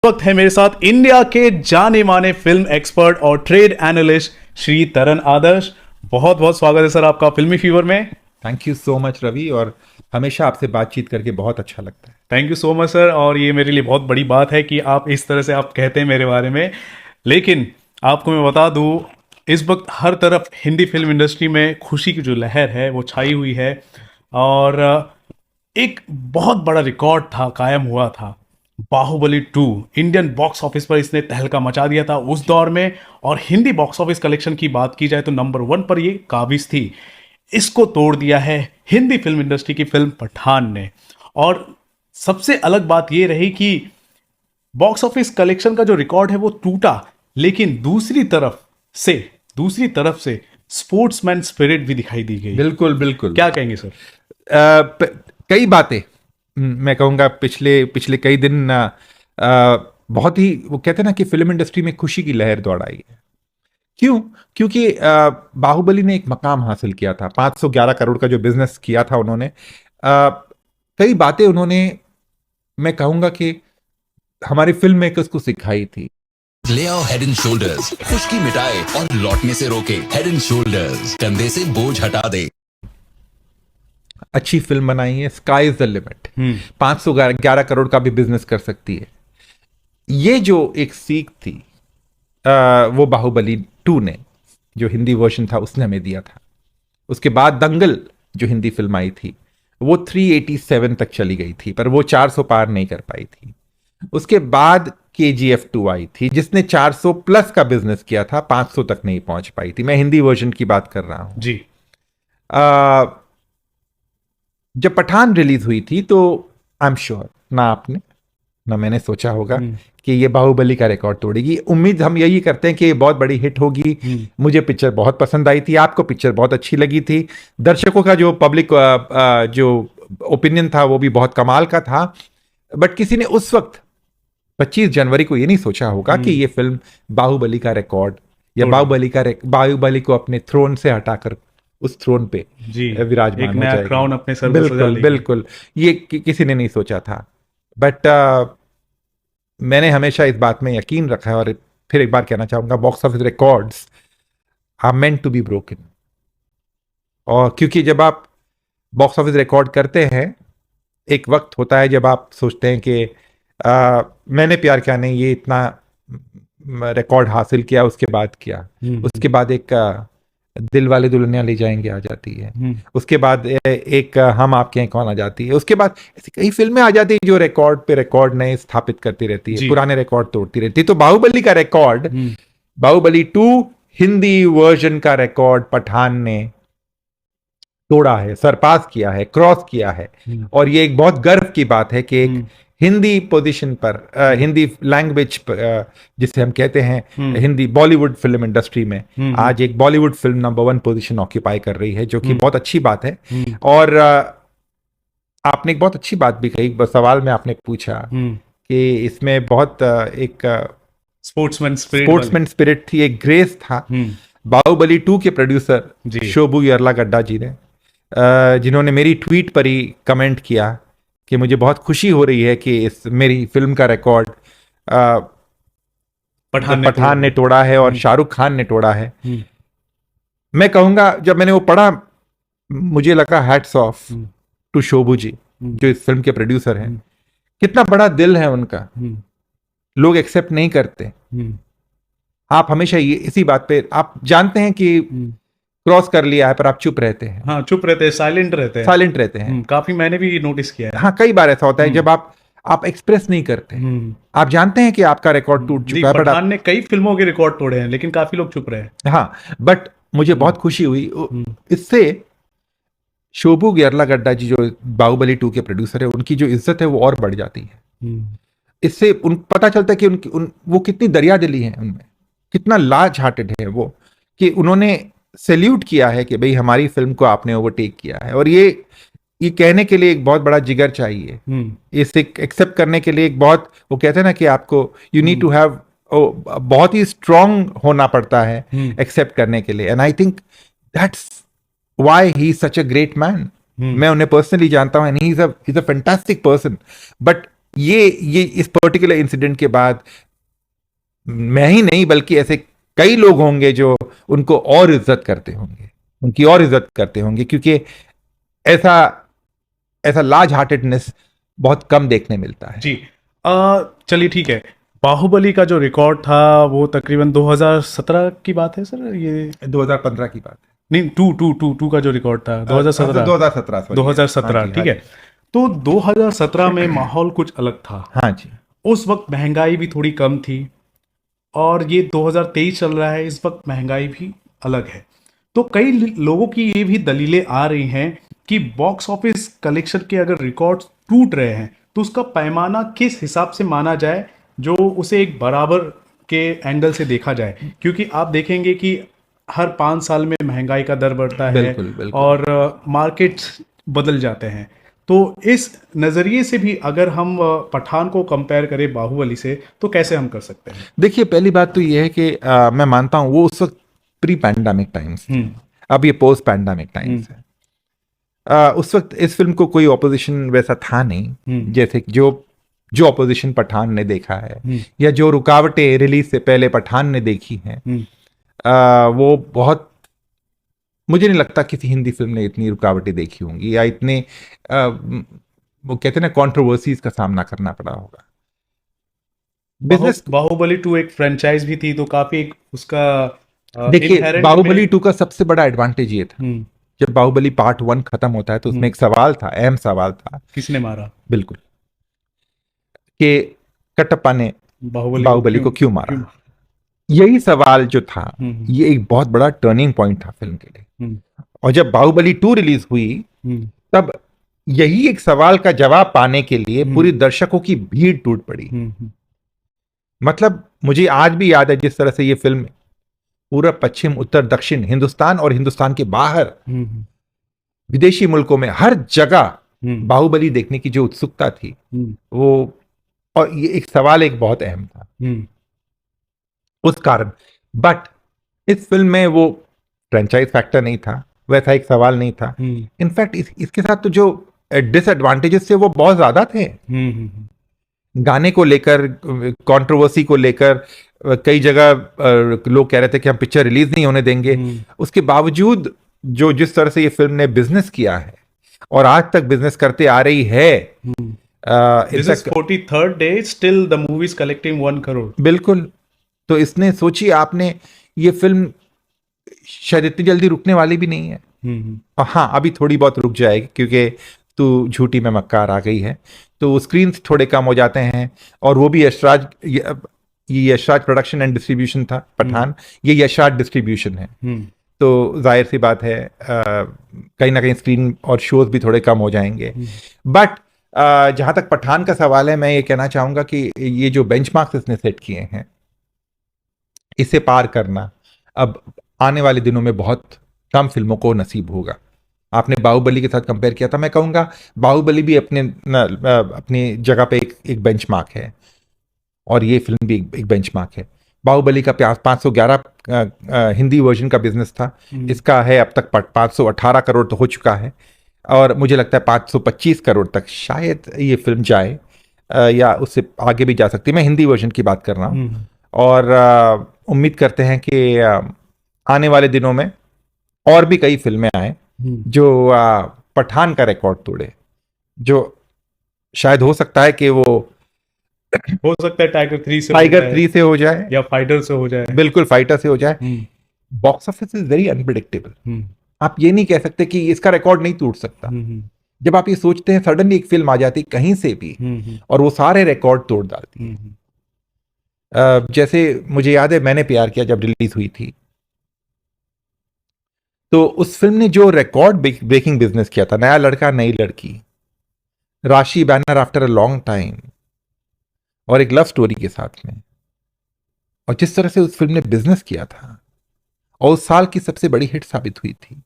वक्त है मेरे साथ इंडिया के जाने माने फिल्म एक्सपर्ट और ट्रेड एनालिस्ट श्री तरन आदर्श। बहुत बहुत स्वागत है सर आपका फिल्मी फीवर में। Thank you so much Ravi, और हमेशा आपसे बातचीत करके बहुत अच्छा लगता है। Thank you so much sir, और ये मेरे लिए बहुत बड़ी बात है कि आप इस तरह से आप कहते हैं मेरे बारे में। लेकिन आपको मैं बता दूं, इस वक्त हर तरफ हिंदी फिल्म इंडस्ट्री में खुशी की जो लहर है वो छाई हुई है, और एक बहुत बड़ा रिकॉर्ड था, कायम हुआ था। बाहुबली 2 इंडियन बॉक्स ऑफिस पर इसने तहलका मचा दिया था उस दौर में, और हिंदी बॉक्स ऑफिस कलेक्शन की बात की जाए तो नंबर 1 पर ये काबिज थी। इसको तोड़ दिया है हिंदी फिल्म इंडस्ट्री की फिल्म पठान ने। और सबसे अलग बात ये रही कि बॉक्स ऑफिस कलेक्शन का जो रिकॉर्ड है वो टूटा, लेकिन दूसरी तरफ से स्पोर्ट्समैन स्पिरिट भी दिखाई दी गई। बिल्कुल बिल्कुल। क्या कहेंगे सर? कई बातें मैं कहूँगा पिछले कई दिन बहुत ही, वो कहते हैं ना कि फिल्म इंडस्ट्री में खुशी की लहर दौड़ आई है। क्यों? क्योंकि बाहुबली ने एक मकाम हासिल किया था, 511 करोड़ का जो बिजनेस किया था उन्होंने। कई बातें उन्होंने, मैं कहूँगा कि हमारे फिल्म मेकर्स को सिखाई थी। ले आओ हेड एंड शोल्डर्स, खुश्की मिटाए और लौटने से रोके। हेड एंड शोल्डर्स कंधे से बोझ हटा दे। अच्छी फिल्म बनाई है, sky is the limit. 511 crore का भी बिजनेस कर सकती है। ये जो एक सीख थी वो बाहुबली 2 ने, जो हिंदी वर्जन था, उसने हमें दिया था। उसके बाद दंगल जो हिंदी फिल्म आई थी वो 387 तक चली गई थी, पर वो 400 पार नहीं कर पाई थी। उसके बाद KGF 2 आई थी जिसने 400 प्लस का बिजनेस किया था, 500 तक नहीं पहुंच पाई थी। मैं हिंदी वर्जन की बात कर रहा हूं जी। जब पठान रिलीज हुई थी तो आई एम श्योर ना आपने ना मैंने सोचा होगा कि ये बाहुबली का रिकॉर्ड तोड़ेगी। उम्मीद हम यही करते हैं कि ये बहुत बड़ी हिट होगी। मुझे पिक्चर बहुत पसंद आई थी, आपको पिक्चर बहुत अच्छी लगी थी, दर्शकों का जो पब्लिक जो ओपिनियन था वो भी बहुत कमाल का था। बट किसी ने उस वक्त 25 जनवरी को ये नहीं सोचा होगा कि ये फिल्म बाहुबली का रिकॉर्ड या बाहुबली को अपने थ्रोन से हटाकर उस थ्रोन पे विराजमान हो जाएगा, क्राउन अपने सर पर सजा लेगी। बिल्कुल ये किसी ने नहीं सोचा था। बट मैंने हमेशा इस बात में यकीन रखा है, और फिर एक बार कहना चाहूंगा, box office records are meant to be broken. और क्योंकि जब आप बॉक्स ऑफिस रिकॉर्ड करते हैं, एक वक्त होता है जब आप सोचते हैं कि मैंने प्यार किया नहीं, ये इतना रिकॉर्ड हासिल किया, उसके बाद किया। उसके बाद एक दिल वाले दुल्हनिया ले जाएंगे आ जाती है, उसके बाद एक हम आपके हैं कौन आ जाती है, उसके बाद ऐसी कई फिल्में आ जाती है जो रिकॉर्ड पे रिकॉर्ड नए स्थापित करती रहती है, पुराने रिकॉर्ड तोड़ती रहती है। तो बाहुबली का रिकॉर्ड, बाहुबली 2 हिंदी वर्जन का रिकॉर्ड पठान ने तोड़ा है, सरपास किया है, क्रॉस किया है। और ये एक बहुत गर्व की बात है कि एक हिंदी पोजीशन पर, हिंदी लैंग्वेज पर, जिसे हम कहते हैं हिंदी बॉलीवुड फिल्म इंडस्ट्री में, आज एक Bollywood film number 1 position occupy कर रही है, जो कि बहुत अच्छी बात है। और आपने एक बहुत अच्छी बात भी कही, सवाल में आपने पूछा कि इसमें बहुत एक स्पोर्ट्समैन स्पिरिट थी, एक ग्रेस था। बाहुबली 2 के प्रोड्यूसर शोभू यार्लागड्डा जी ने, जिन्होंने मेरी ट्वीट पर ही कमेंट किया कि मुझे बहुत खुशी हो रही है कि इस मेरी फिल्म का रिकॉर्ड पठान ने तोड़ा है और शाहरुख खान ने तोड़ा है। मैं कहूंगा जब मैंने वो पढ़ा, मुझे लगा हैट्स ऑफ टू शोभू जी, जो इस फिल्म के प्रोड्यूसर हैं। कितना बड़ा दिल है उनका, लोग एक्सेप्ट नहीं करते। आप हमेशा इसी बात पे, आप जानते हैं कि क्रॉस कर लिया है पर आप चुप रहते हैं। हाँ, चुप रहते हैं, साइलेंट रहते हैं। काफी मैंने भी नोटिस किया है। हाँ, कई बार ऐसा होता है जब आप एक्सप्रेस नहीं करते। आप जानते हैं कि आपका रिकॉर्ड टूट चुका है, पठान ने कई फिल्मों के रिकॉर्ड तोड़े हैं, लेकिन काफी लोग चुप रहे। हाँ, बट मुझे बहुत खुशी हुई इससे। शोभू यार्लागड्डा जी जो बाहुबली 2 के प्रोड्यूसर है, उनकी जो इज्जत है वो और बढ़ जाती है। इससे पता चलता है कि वो कितनी दरिया दिली है, उनमें कितना लार्ज हार्टेड है वो, कि उन्होंने सैल्यूट किया है कि भाई हमारी फिल्म को आपने ओवरटेक किया है। और ये कहने के लिए एक बहुत बड़ा जिगर चाहिए, इसे एक्सेप्ट करने के लिए एक बहुत, वो कहते हैं ना कि आपको यू नीड टू हैव, बहुत ही स्ट्रांग होना पड़ता है एक्सेप्ट करने के लिए। And I think that's why he is such a great man. मैं उन्हें पर्सनली जानता हूं, and he is a fantastic person. But ये इस पर्टिकुलर इंसिडेंट के बाद मैं ही नहीं बल्कि ऐसे कई लोग होंगे जो उनको और इज्जत करते होंगे, उनकी और इज्जत करते होंगे, क्योंकि ऐसा ऐसा लार्ज हार्टेडनेस बहुत कम देखने मिलता है। जी। चलिए ठीक है। बाहुबली का जो रिकॉर्ड था वो तकरीबन 2017 की बात है सर, ये 2015 की बात है। नहीं, टू का जो रिकॉर्ड था 2017। 2017 sorry। 2017 हाँ जी, ठीक हाँ है। जी। तो 2017 में माहौल कुछ अलग था। हाँ जी। उस वक्त महंगाई भी थोड़ी कम थी, और ये 2023 चल रहा है, इस वक्त महंगाई भी अलग है। तो कई लोगों की ये भी दलीलें आ रही हैं कि बॉक्स ऑफिस कलेक्शन के अगर रिकॉर्ड्स टूट रहे हैं तो उसका पैमाना किस हिसाब से माना जाए, जो उसे एक बराबर के एंगल से देखा जाए। क्योंकि आप देखेंगे कि हर 5 साल में महंगाई का दर बढ़ता है बिल्कुल, बिल्कुल। और मार्केट्स बदल जाते हैं। तो इस नज़रिए से भी अगर हम पठान को कंपेयर करें बाहुबली से, तो कैसे हम कर सकते हैं? देखिए, पहली बात तो ये है कि मैं मानता हूं वो उस वक्त प्री पैंडेमिक टाइम्स थे। हम्म। अब ये पोस्ट पैंडेमिक टाइम्स है। उस वक्त इस फिल्म को कोई ऑपोजिशन वैसा था नहीं, जैसे कि जो ऑपोजिशन पठान ने देखा है या जो रुकावटें रिलीज से पहले पठान ने देखी हैं, वो बहुत, मुझे नहीं लगता किसी हिंदी फिल्म ने इतनी रुकावटें देखी होंगी या इतने वो कहते हैं ना कंट्रोवर्सीज का सामना करना पड़ा होगा। बिजनेस, बाहुबली 2 एक फ्रेंचाइज भी थी, तो काफी एक उसका देखिए inherent बाहुबली में- 2 का सबसे बड़ा एडवांटेज ये था, हम्म, जब बाहुबली पार्ट 1 खत्म होता है तो उसमें एक सवाल था, अहम सवाल था, किसने मारा बिल्कुल, कि कटप्पा ने बाहुबली को क्यों मारा। यही सवाल जो था, ये एक बहुत बड़ा टर्निंग पॉइंट था फिल्म के लिए। और जब बाहुबली 2 रिलीज हुई तब यही एक सवाल का जवाब पाने के लिए पूरी दर्शकों की भीड़ टूट पड़ी। मतलब मुझे आज भी याद है जिस तरह से ये फिल्म पूरा पश्चिम, उत्तर, दक्षिण, हिंदुस्तान और हिंदुस्तान के बाहर विदेशी मुल्कों में हर जगह बाहुबली देखने की जो उत्सुकता थी वो, और ये एक सवाल एक बहुत अहम था उस कारण। बट इस फिल्म में वो फ्रेंचाइज फैक्टर नहीं था, वैसा एक सवाल नहीं था। इनफैक्ट इसके साथ तो जो डिसएडवांटेजेस थे वो बहुत ज्यादा थे। गाने को लेकर, कंट्रोवर्सी को लेकर, कई जगह लोग कह रहे थे कि हम पिक्चर रिलीज नहीं होने देंगे। उसके बावजूद जो जिस तरह से ये फिल्म ने बिजनेस किया है और आज तक बिजनेस करते आ रही है, This is 43rd day, still the movie is collecting 1 crore. बिल्कुल। तो इसने सोचिए आपने, ये फिल्म शायद इतनी जल्दी रुकने वाली भी नहीं है। और हाँ, अभी थोड़ी बहुत रुक जाएगी क्योंकि तू झूठी में मक्कार आ गई है, तो स्क्रीन थोड़े कम हो जाते हैं। और वो भी यशराज, ये यशराज प्रोडक्शन एंड डिस्ट्रीब्यूशन था पठान, ये यशराज डिस्ट्रीब्यूशन है, तो जाहिर सी बात है कहीं ना कहीं स्क्रीन और शोज भी थोड़े कम हो जाएंगे। बट जहां तक पठान का सवाल है, मैं ये कहना चाहूंगा कि ये जो बेंचमार्क्स इसने सेट किए हैं, इसे पार करना अब आने वाले दिनों में बहुत कम फिल्मों को नसीब होगा। आपने बाहुबली के साथ कंपेयर किया था, मैं कहूंगा बाहुबली भी अपनी जगह पे एक बेंचमार्क है, और ये फिल्म भी एक बेंचमार्क है। बाहुबली का 511 हिंदी वर्जन का बिजनेस था, इसका है अब तक 518 करोड़ तो हो चुका है, और मुझे लगता है 525 करोड़ तक शायद ये फिल्म जाए, या उससे आगे भी जा सकती है। मैं हिंदी वर्जन की बात कर रहा हूँ। और उम्मीद करते हैं कि आने वाले दिनों में और भी कई फिल्में आए जो पठान का रिकॉर्ड तोड़े, जो शायद हो सकता है कि वो हो सकता है टाइगर 3 से हो जाए या फाइटर से हो जाए। बिल्कुल, फाइटर से हो जाए। Box office is very unpredictable. आप ये नहीं कह सकते कि इसका रिकॉर्ड नहीं टूट सकता। जब आप ये सोचते हैं, सडनली एक फिल्म आ जाती कहीं से भी और वो सारे रिकॉर्ड तोड़ डालती है। जैसे मुझे याद है, मैंने प्यार किया जब रिलीज हुई थी, तो उस फिल्म ने जो रिकॉर्ड ब्रेकिंग बिजनेस किया था, नया लड़का नई लड़की, राशि banner after a long time, और एक लव स्टोरी के साथ में, और जिस तरह से उस फिल्म ने बिजनेस किया था और उस साल की सबसे बड़ी हिट साबित हुई थी,